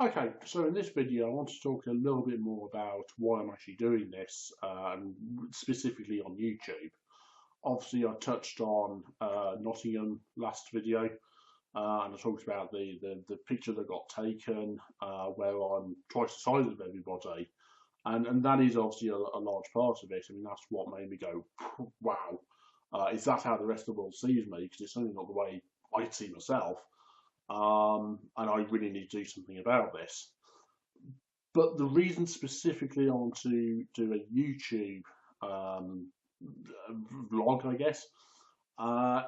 Okay, so in this video, I want to talk a little bit more about why I'm actually doing this, specifically on YouTube. Obviously, I touched on Nottingham last video, and I talked about the picture that got taken, where I'm twice the size of everybody, and that is obviously a large part of it. I mean, that's what made me go, wow, is that how the rest of the world sees me? Because it's certainly not the way I see myself, and I really need to do something about this. But the reason specifically I want to do a YouTube um, vlog, I guess,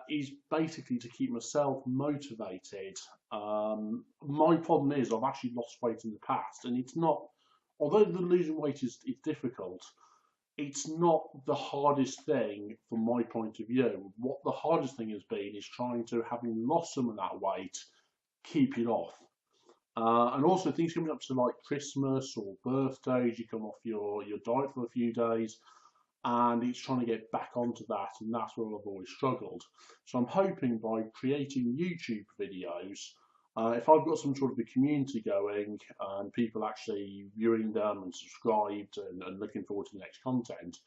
is basically to keep myself motivated. My problem is I've actually lost weight in the past, and it's not, although the losing weight is difficult, it's not the hardest thing from my point of view. What the hardest thing has been is trying to, having lost some of that weight, keep it off. And also things coming up to like Christmas or birthdays, you come off your diet for a few days, and it's trying to get back onto that, and that's where I've always struggled. So I'm hoping by creating YouTube videos, if I've got some sort of a community going and people actually viewing them and subscribed and looking forward to the next content,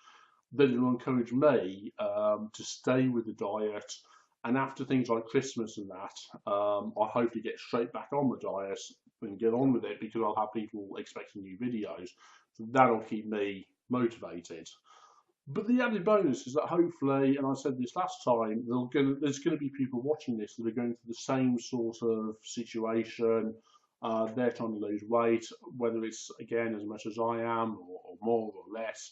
then it will encourage me to stay with the diet. And after things like Christmas and that, I'll hopefully get straight back on the diet and get on with it because I'll have people expecting new videos. So that'll keep me motivated. But the added bonus is that hopefully, and I said this last time, there's going to be people watching this that are going through the same sort of situation. They're trying to lose weight, whether it's again as much as I am, or more or less.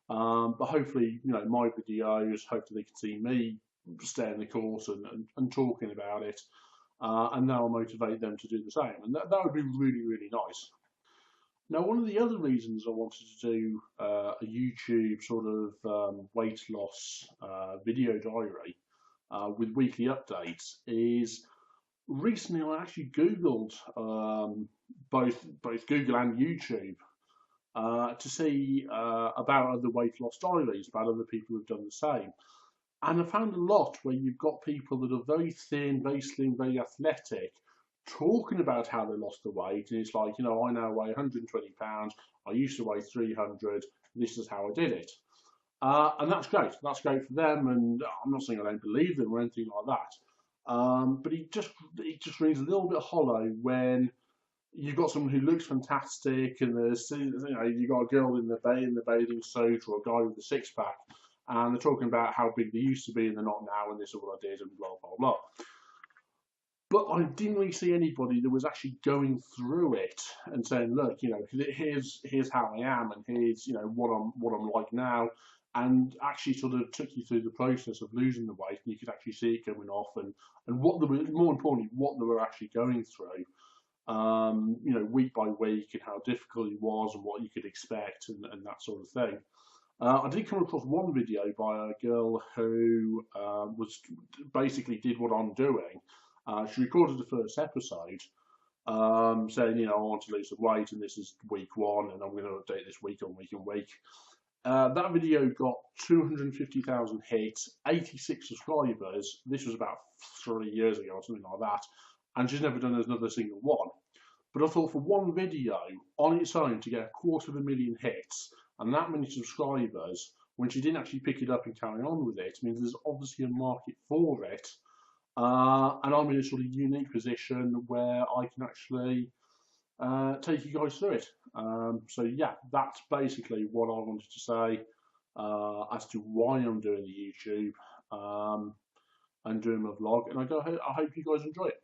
But hopefully, my videos, hopefully they can see me staying the course and talking about it, and that'll motivate them to do the same. And that would be really, really nice. Now, one of the other reasons I wanted to do a YouTube sort of weight loss video diary with weekly updates is recently I actually Googled both Google and YouTube to see about other weight loss diaries, about other people who've done the same. And I found a lot where you've got people that are very thin, very slim, very athletic, talking about how they lost the weight. And it's like, I now weigh 120 pounds. I used to weigh 300. This is how I did it. And that's great. That's great for them. And I'm not saying I don't believe them or anything like that. But it just rings a little bit hollow when you've got someone who looks fantastic, and there's you've got a girl in the bathing suit or a guy with a six pack, and they're talking about how big they used to be and they're not now, and this is what I did, and blah blah blah. But I didn't really see anybody that was actually going through it and saying, look, here's how I am, and here's what I'm like now, and actually sort of took you through the process of losing the weight, and you could actually see it coming off, and what they were, more importantly, what they were actually going through, week by week, and how difficult it was, and what you could expect, and that sort of thing. I did come across one video by a girl who was basically did what I'm doing. She recorded the first episode, saying, I want to lose some weight, and this is week one, and I'm going to update this week on week and week. That video got 250,000 hits, 86 subscribers. This was about 3 years ago or something like that, and she's never done another single one. But I thought for one video on its own to get 250,000 hits and that many subscribers, when she didn't actually pick it up and carry on with it, means there's obviously a market for it. And I'm in a sort of unique position where I can actually take you guys through it. So yeah, that's basically what I wanted to say as to why I'm doing the YouTube and doing my vlog. And I hope you guys enjoy it.